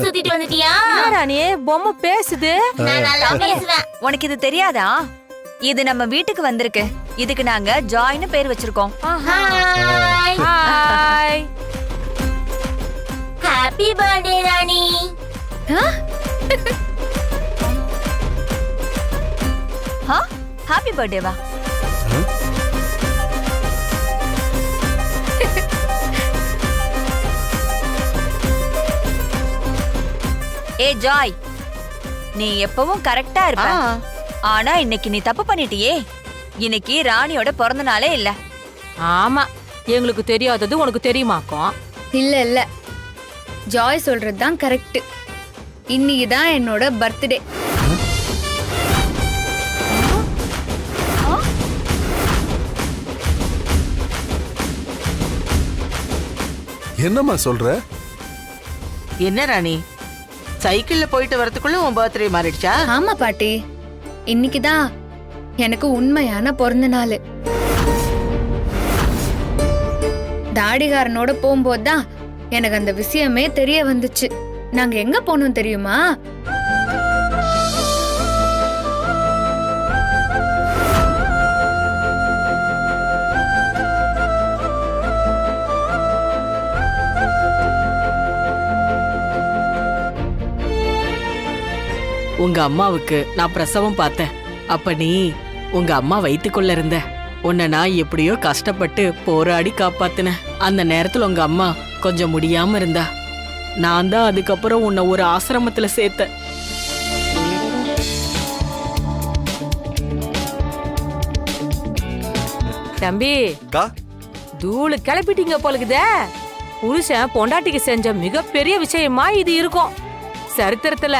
சுத்திட்டு வந்துட்டியா? ராணி பொம்மை பேசுது. நான் நல்லா பேசுவேன். உனக்கு இது தெரியாதா? இது நம்ம வீட்டுக்கு வந்திருக்கு. இதுக்கு நாங்க ஜாய்னு பேர் வச்சிருக்கோம். Hi. Hi. Happy birthday Rani. Happy பர்த்டேவா? ஏ ஜாய், நீ எப்பவும் கரெக்டா இருப்ப. ஆனா இன்னைக்கு நீ தப்பு பண்ணிட்டியே. இன்னைக்கு ராணியோட பிறந்த நாளே இல்ல. ஆமா, எங்களுக்கு தெரியாதது உனக்கு தெரியுமாக்கும். இல்ல இல்ல, ஜாய் சொல்றதுதான் கரெக்ட். இன்னைக்கு தான் என்னோட பர்த்டே. என்னம்மா சொல்ற? என்ன ராணி, சைக்கிள்ல போயிட்டு வரதுக்குள்ள உன் பர்த்டே மாறிடுச்சா? ஆமா பாட்டி, இன்னைக்குதான் எனக்கு உண்மையான பிறந்த நாள். தாடிகாரனோட போகும்போது தான் எனக்கு அந்த விஷயமே தெரிய வந்துச்சு. நாங்க எங்க போனோம் தெரியுமா? உங்க அம்மாவுக்கு நான் பிரசவம் பார்த்தேன். அப்ப நீ உங்க அம்மா வயித்துக்குள்ள இருந்த. உன்னை நான் எப்படியோ கஷ்டப்பட்டு போராடி காப்பாத்தினேன். அந்த நேரத்துல உங்க அம்மா கொஞ்சம் முடியாம இருந்தா. நான் தான் அதுக்கப்புறம் உன்னை ஒரு ஆசிரமத்துல சேர்த்தேன். தம்பி, தூளு கிளப்பிட்டீங்க போலுக்குதே. புருஷன் பொண்டாட்டிக்கு செஞ்ச மிகப்பெரிய விஷயமா இது இருக்கும். சரித்திரத்துல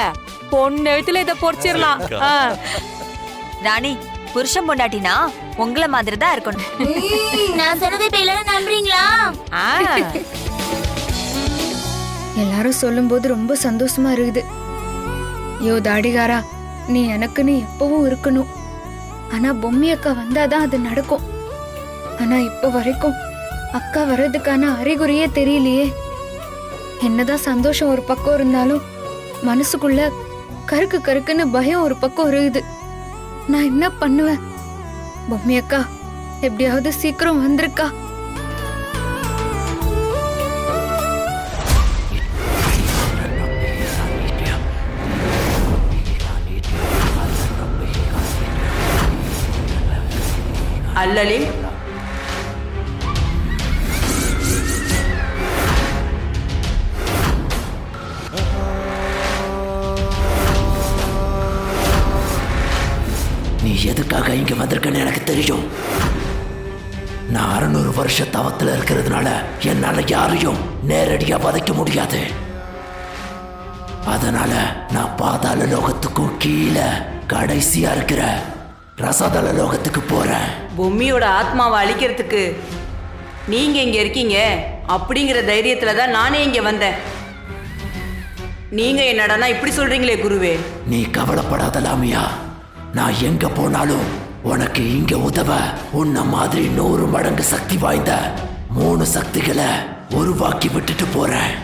பொண்ணெழுத்துல இத பொறிச்சிடலாம். ராணி, புருஷன் பொண்டாட்டினா உங்கள மாதிரி தான் இருக்கணும். நான் சொன்னதை இப்ப எல்லாரும் நம்புறீங்களா? எல்லாரும் சொல்லும்போது ரொம்ப சந்தோஷமா இருக்குது. யோ தாடிகாரா, நீ எனக்குன்னு எப்பவும் இருக்கணும். ஆனா பொம்மி அக்கா வந்தாதான் அது நடக்கும். ஆனா இப்ப வரைக்கும் அக்கா வர்றதுக்கான அறிகுறியே தெரியலையே. என்னதான் சந்தோஷம் ஒரு பக்கம் இருந்தாலும் மனசுக்குள்ள கருக்கு கருக்குன்னு பயம் ஒரு பக்கம் இருக்குது. நான் என்ன பண்ணுவேன்? பொம்மி அக்கா எப்படியாவது சீக்கிரம் வந்திருக்கா? அல்லலி, நீ எதுக்காக இங்க வந்திருக்கன்னு எனக்கு தெரியும். நான் 600 வருஷ தவத்துல இருக்கிறதுனால என்னால யாரையும் நேரடியா வதைக்க முடியாது. அதனால நான் பாதாள லோகத்துக்கும் கீழே கடைசியா இருக்கிற ரசதள லோகத்துக்கு போறேன். பொம்மியோட ஆத்மாவை அழிக்கிறதுக்கு நீங்க இங்க இருக்கீங்க அப்படிங்கிற தைரியத்துல தான் நானே இங்க வந்தேன். நீங்க என்னடா இப்படி சொல்றீங்களே குருவே? நீ கவலைப்படாத லாமியா. நான் எங்க போனாலும் உனக்கு இங்க உதவ உன்ன மாதிரி 100 மடங்கு சக்தி வாய்ந்த 3 சக்திகளை உருவாக்கி விட்டுட்டு போறேன்.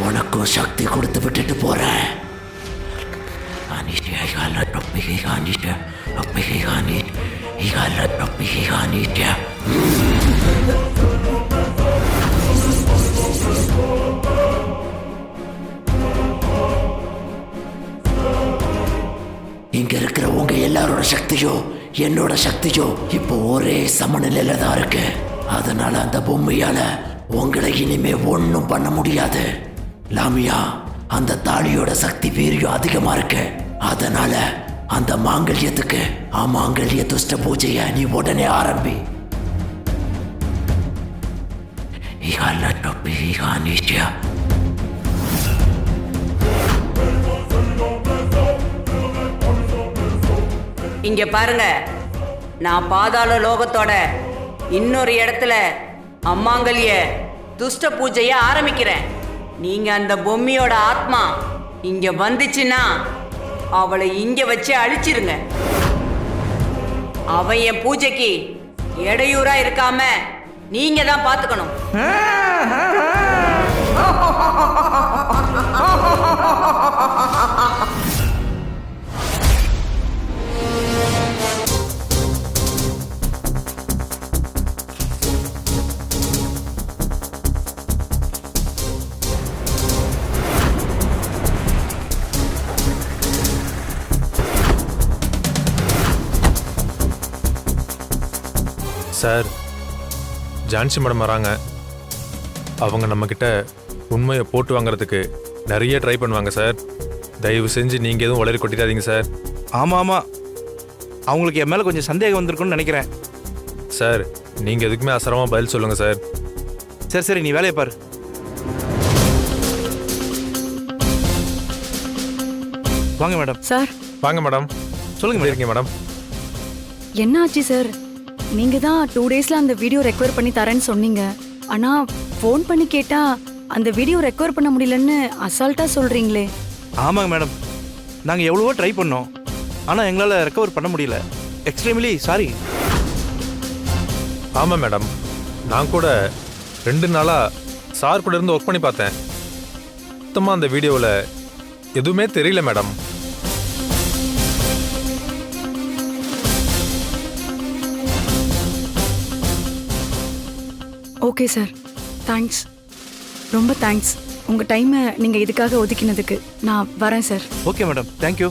உனக்கும் சக்தி கொடுத்து விட்டுட்டு போறேன். இங்க இருக்கிற உங்க எல்லாரோட சக்தியோ என்னோட சக்தியோ இப்போ ஒரே சமநிலையில தான் இருக்கு. அதனால அந்த பொம்மையால உங்களை இனிமே ஒன்னும் பண்ண முடியாது. லாமியா, அந்த தாலியோட சக்தி வீரியம் அதிகமா இருக்கு. அதனால அந்த மாங்கல்யத்துக்கு அமாங்கல்ய துஷ்ட பூஜைய நீ உடனே ஆரம்பி. இங்க பாருங்க, நான் பாதாள லோகத்தோட இன்னொரு இடத்துல அம்மாங்கல்ய துஷ்ட பூஜைய ஆரம்பிக்கிறேன். நீங்க அந்த பொம்மையோட ஆத்மா இங்க வந்துச்சுன்னா அவளை இங்க வச்சு அழிச்சிருங்க. அவன் என் பூஜைக்கு இடையூறா இருக்காம நீங்க தான் பாத்துக்கணும். சார், ஜான்சி மேடம் வராங்க. அவங்க நம்மக்கிட்ட உண்மையை போட்டு வாங்குறதுக்கு நிறைய ட்ரை பண்ணுவாங்க சார். தயவு செஞ்சு நீங்கள் எதுவும் உளறி கொட்டிடாதீங்க சார். ஆமாம் ஆமாம், அவங்களுக்கு என் மேலே கொஞ்சம் சந்தேகம் வந்திருக்குன்னு நினைக்கிறேன். சார், நீங்கள் எதுக்குமே அசரமாக பதில் சொல்லுங்கள் சார். சரி சரி, நீ வேலையை பாரு. வாங்க மேடம். சார் வாங்க மேடம். சொல்லுங்க இருக்கீங்க மேடம். என்ன ஆச்சு சார்? நீங்க தான் 2 டேஸ்ல அந்த வீடியோ ரெக்கவர் பண்ணி தரேன்னு சொன்னீங்க. ஆனா ஃபோன் பண்ணி கேட்டா அந்த வீடியோ ரெக்கவர் பண்ண முடியலன்னு அசால்ட்டா சொல்றீங்களே. ஆமாங்க மேடம், நாங்கள் எவ்வளவோ ட்ரை பண்ணோம், ஆனால் எங்களால் ரெக்கவர் பண்ண முடியல. Extremely sorry. ஆமாம் மேடம், நான் கூட 2 நாளாக சார் கூட இருந்து ஒர்க் பண்ணி பார்த்தேன். சுத்தமாக அந்த வீடியோவில் எதுவுமே தெரியல மேடம். ஓகே சார், தேங்க்ஸ், ரொம்ப தேங்க்ஸ். உங்க டைமை நீங்க இதுக்காக ஒதுக்கினதுக்கு. நான் வரேன் சார். Okay madam, thank you.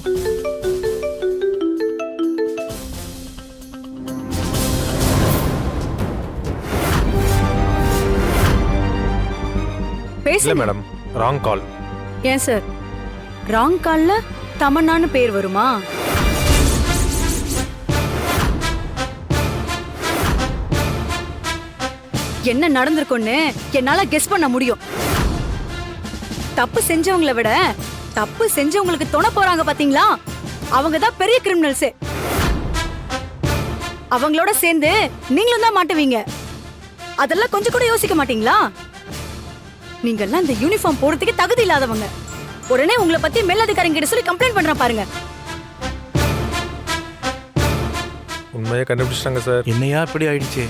இல்லை மேடம், ராங் கால். ஏன் சார், ராங் கால்ல தமன்னான்னு பேர் வருமா? என்ன நடந்திருக்கும்னு என்னால கெஸ் பண்ண முடியும். தப்பு செஞ்சவங்களை விட தப்பு செஞ்சவங்களுக்கு துணை போறாங்க பாத்தீங்களா, அவங்க தான் பெரிய கிரிமினல்ஸே. அவங்களோட சேர்ந்து நீங்களும் தான் மாட்டுவீங்க. அதெல்லாம் கொஞ்சம் கூட யோசிக்க மாட்டீங்களா? நீங்க எல்லாம் இந்த யூனிஃபார்ம் போடுறதுக்கு தகுதி இல்லாதவங்க. உடனே உங்களை பத்தி மேலதிகாரிங்க கிட்ட சொல்லி கம்ப்ளைண்ட் பண்றேன் பாருங்க. உண்மையை கண்டுபிடிச்சிட்டாங்க சார். என்னையா இப்படி ஆயிடுச்சு?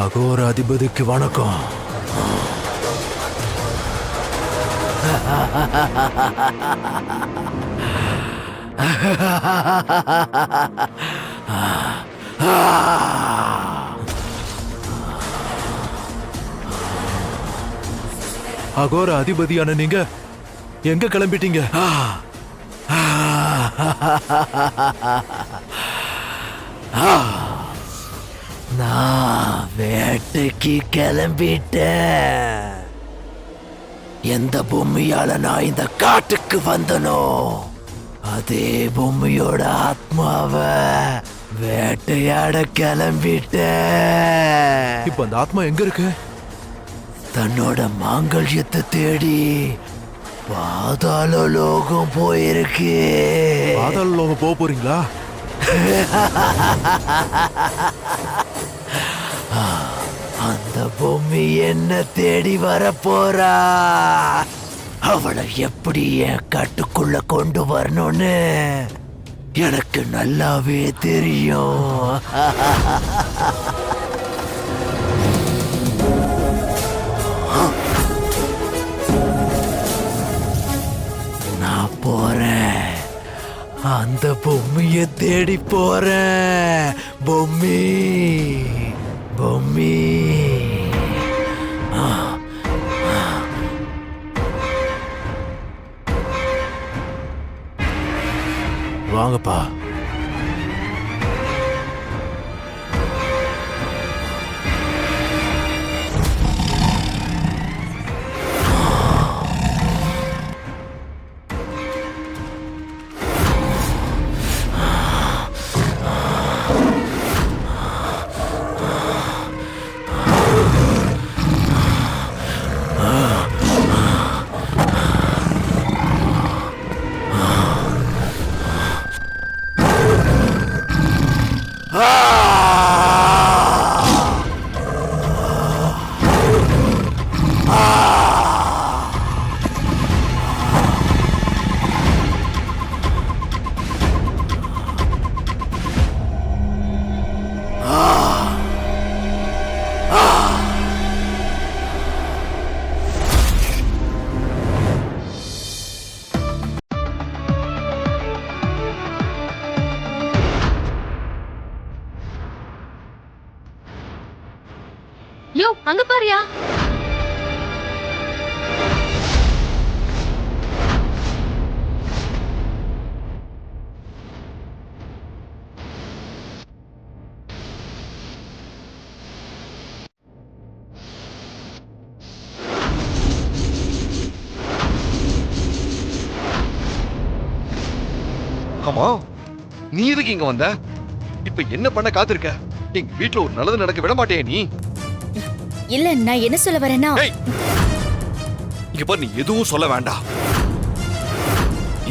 அகோர அதிபதிக்கு வணக்கம். அகோர அதிபதியான நீங்க எங்க கிளம்பிட்டீங்க? நான் வேட்டைக்கு கிளம்பிட்டேன். எந்த பொம்மையால நான் இந்த காட்டுக்கு வந்தனோ அதே பொம்மையோட ஆத்மாவை வேட்டையாட கிளம்பிட்டேன். இப்ப அந்த ஆத்மா எங்க இருக்கு? தன்னோட மாங்கல்யத்தை தேடி பாதாள லோகம் போயிருக்கு. பாதாள லோகம் போக போறீங்களா? அந்த பொம்மி என்ன தேடி வர போறா. அவளை எப்படி என் கட்டுக்குள்ள கொண்டு வரணும்னு எனக்கு நல்லாவே தெரியும். அந்த பொம்மைய தேடி போறேன். பொம்மி பொம்மி. வாங்கப்பா. யோ அங்க பாரியா. ஆமா, நீ எதுக்கு இங்க வந்த? இப்ப என்ன பண்ண காத்திருக்க? எங்க வீட்டுல ஒரு நல்லது நடக்க விட மாட்டே நீ? இல்ல நான் என்ன சொல்ல வரேன்னா, இங்க பாரு, நீ எதுவும் சொல்ல வேண்டாம்.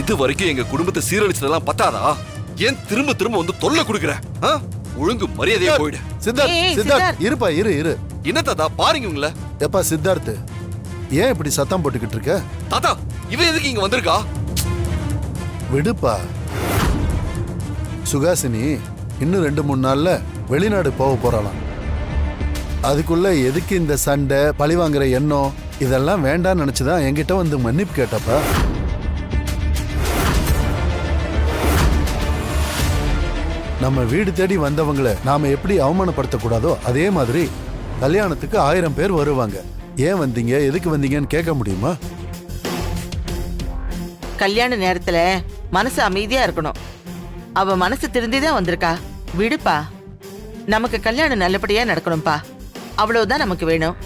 இது வரைக்கும் எங்க குடும்பத்தை சீரழிச்சதெல்லாம் பத்தாதா? ஏன் திரும்ப திரும்ப வந்து தொல்லை கொடுக்குற? ஒழுங்கு மரியாதையா போயிடு. சித்தார்த் இருப்பா, இரு. என்ன தாத்தா பாருங்க உங்கள. எப்பா சித்தார்த், ஏன் இப்படி சத்தம் போட்டுக்கிட்டு இருக்க? தாத்தா, இவன் எதுக்கு இங்க வந்திருக்கா? விடுப்பா. சுகாசினி இன்னும் 2-3 நாள்ல வெளிநாடு போக போறாளாம். அதுக்குள்ள எதுக்கு இந்த சண்டை, பழி வாங்குற எண்ணம், இதெல்லாம் வேண்டாம்னு நினைச்சுதான் என்கிட்ட வந்து மன்னிப்பு கேட்டப்பா. நம்ம வீடு தேடி வந்தவங்களை நாம எப்படி அவமானப்படுத்த கூடாதோ அதே மாதிரி கல்யாணத்துக்கு 1000 பேர் வருவாங்க. ஏன் வந்தீங்க, எதுக்கு வந்தீங்கன்னு கேட்க முடியுமா? கல்யாண நேரத்துல மனசு அமைதியா இருக்கணும். அவ மனசு திருந்திதான் வந்திருக்கா. விடுப்பா, நமக்கு கல்யாணம் நல்லபடியா நடக்கணும்பா. அவ்வளவுதான் நமக்கு வேணும்.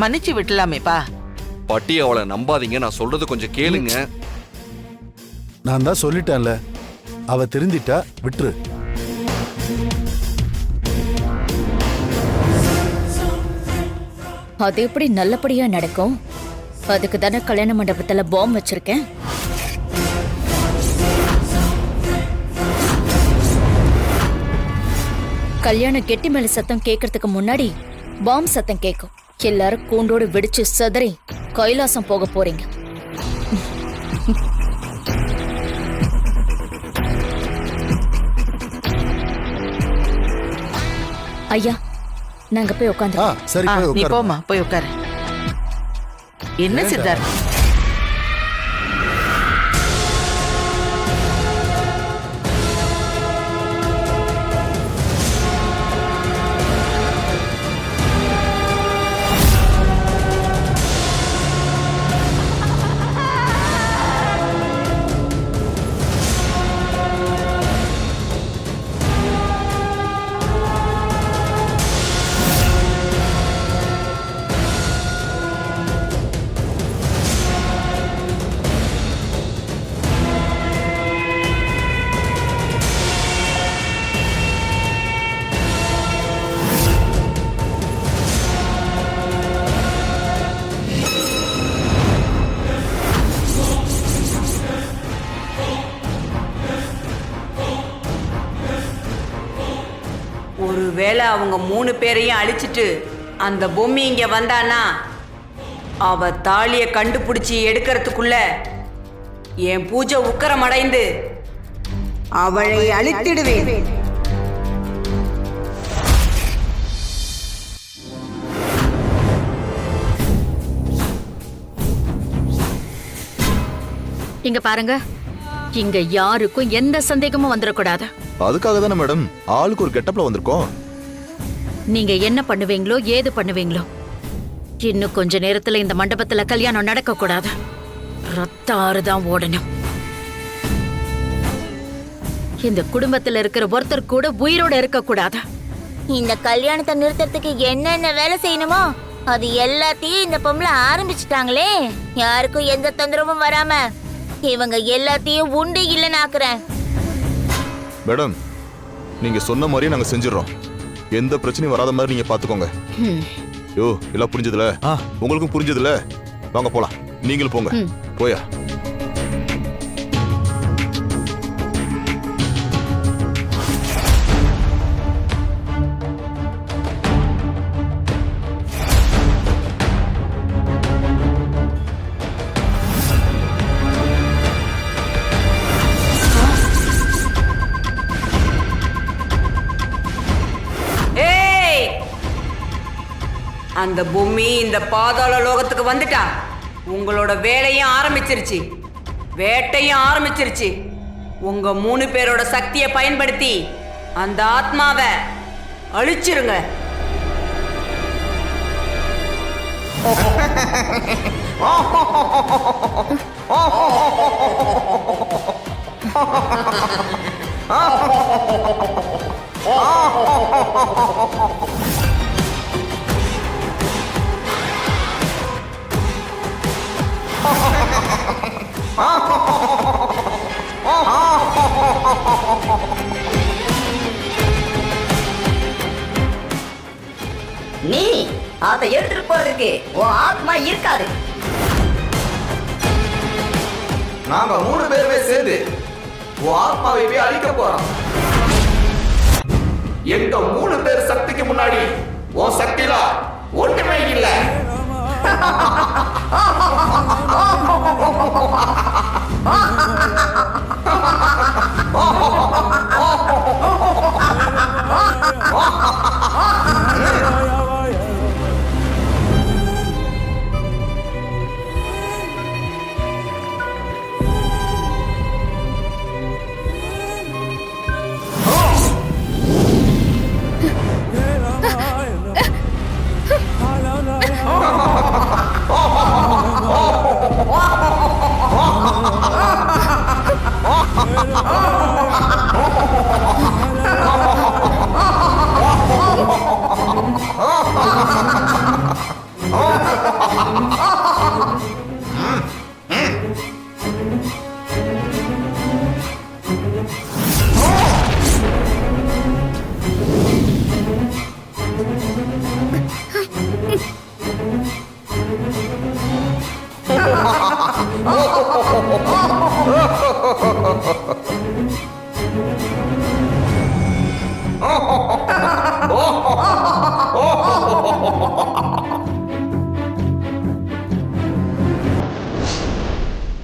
மன்னிச்சு விட்டலாமேப்பா. பாட்டி, அவளை நம்பாதீங்க. நான் சொல்றது கொஞ்சம் கேளுங்க. நான் தான் சொல்லிட்டேன்ல, அவ திருந்திட்டா விட்டுரு. அது எப்படி நல்லபடியா நடக்கும்? அதுக்கு தானே கல்யாண மண்டபத்துல பாம் வச்சிருக்கேன். கல்யாண கெட்டி மேல சத்தம் கேட்கறதுக்கு முன்னாடி பாம் சத்தம் கேட்கும். எல்லாரும் கூண்டோடு வெடிச்சு சதறி கைலாசம் போக போறீங்க. ஐயா, நாங்க போய் உட்காந்து. சரி, நீ போமா, போய் உட்காரு. என்ன சித்தார்த், ஒருவேளை அவங்க 3 பேரையும் அழிச்சிட்டு அந்த பொம்மி இங்க வந்தானா, அவ தாலிய கண்டுபிடிச்சி எடுக்கிறதுக்குள்ள என் பூஜை உக்கரமடைந்து அவளை அழித்திடுவேன். இங்க பாருங்க, இங்க யாருக்கும் எந்த சந்தேகமும் வந்துடக்கூடாது. அதுக்காக தானே மேடம் ஆளுக்கு ஒரு கெட்டப்ல வந்திருக்கோம். நீங்க என்ன பண்ணுவீங்களோ ஏது பண்ணுவீங்களோ, இன்னும் கொஞ்ச நேரத்துல இந்த மண்டபத்துல கல்யாணம் நடக்க கூடாது. ரத்த ஆறுதான் ஓடணும். இந்த குடும்பத்துல இருக்கிற ஒருத்தர் கூட உயிரோட இருக்க கூடாது. இந்த கல்யாணத்தை நிறுத்தறதுக்கு என்னென்ன வேலை செய்யணுமோ அது எல்லாத்தையும் இந்த பொம்பளை ஆரம்பிச்சுட்டாங்களே. யாருக்கும் எந்த தொந்தரவும் வராம இவங்க எல்லாத்தையும் உண்டு இல்லைன்னு ஆக்குறேன். மேடம் நீங்க சொன்ன மாதிரியே நாங்க செஞ்சிடறோம். எந்த பிரச்சனையும் வராத மாதிரி நீங்க பாத்துக்கோங்க. யோ எல்லாம் புரிஞ்சதுல? உங்களுக்கும் புரிஞ்சதுல? வாங்க போலாம். நீங்களும் போங்க. போயா. அந்த பூமி இந்த பாதாள லோகத்துக்கு வந்துட்டா. உங்களோட வேலையும் ஆரம்பிச்சிருச்சு, வேட்டையும் ஆரம்பிச்சிருச்சு. உங்க 3 பேரோட சக்தியை பயன்படுத்தி அந்த ஆத்மாவை அழிச்சிருங்க. நீ அதை எடுத்துட்டு போறதுக்கு உன் ஆத்மா இருக்காது. நாங்க 3 பேருமே சேர்ந்து உன் ஆத்மாவை போய் அழிக்க போறோம். எங்க 3 பேர் சக்திக்கு முன்னாடி உன் சக்தியில ஒன்றுமே இல்லை.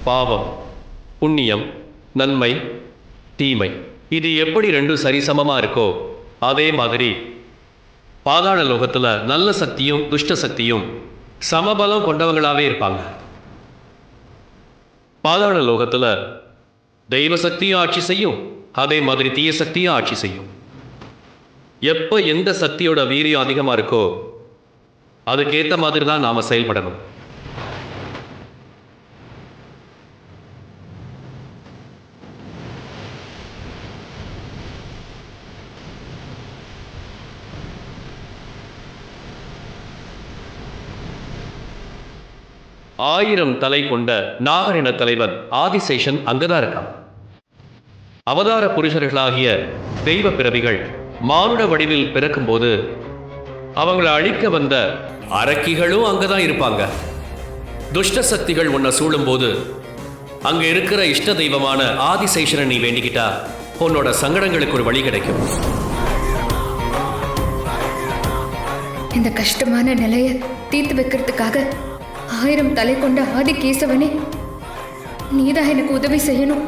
பாவம், புண்ணியம், நன்மை, தீமை, இது எப்படி 2 சரிசமமா இருக்கோ அதே மாதிரி பாதாள லோகத்துல நல்ல சக்தியும் துஷ்ட சக்தியும் சமபலம் கொண்டவங்களாவே இருப்பாங்க. பாதாள லோகத்துல தெய்வ சக்தியும் ஆட்சி செய்யும், அதே மாதிரி தீய சக்தியும் ஆட்சி செய்யும். எப்போ எந்த சக்தியோட வீரியம் அதிகமா இருக்கோ அதுக்கேற்ற மாதிரி தான் நாம செயல்படணும். ஆயிரம் தலை கொண்ட நாகரின தலைவன் ஆதிசேஷன் அங்கதான் இருக்கான். அவதார புருஷர்களாகிய தெய்வ பிறவிகள் மானுட வடிவில் பிறக்கும்போது அவங்களை அழிக்க வந்த அரக்கிகளும் அங்கதான் இருப்பாங்க. துஷ்ட சக்திகள் உன்னை சூழும்போது அங்க இருக்கிற இஷ்ட தெய்வமான ஆதிசேஷனை நீ வேண்டிக்கிட்டா உன்னோட சங்கடங்களுக்கு ஒரு வழி கிடைக்கும். இந்த கஷ்டமான நிலையை தீர்த்து வைக்கிறதுக்காக 1000 தலை கொண்ட ஆதி கேசவனே, நீதான் எனக்கு உதவி செய்யணும்.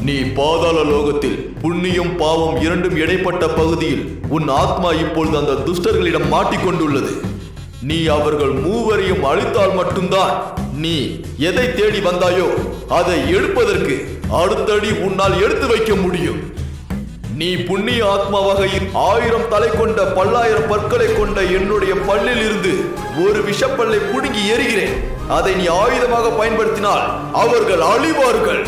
நீ பாதாள லோகத்தில் புண்ணியம் பாவம் இரண்டும் இடைப்பட்ட பகுதியில் உன் ஆத்மா இப்பொழுது அந்த துஷ்டர்களிடம் மாட்டிக்கொண்டுள்ளது. நீ அவர்கள் மூவரையும் அழித்தால் மட்டும்தான் நீ எதை தேடி வந்தாயோ அதை எடுப்பதற்கு அடுத்தடி உன்னால் எடுத்து வைக்க முடியும். நீ புண்ணிய ஆத்மாவாக 1000 தலை கொண்ட 10,000 பற்களை கொண்ட என்னுடைய பல்லில் இருந்து ஒரு விஷப்பல்லை புடுங்கி எறிகிறேன். அதை நீ ஆயுதமாக பயன்படுத்தினால் அவர்கள் அழிவார்கள்.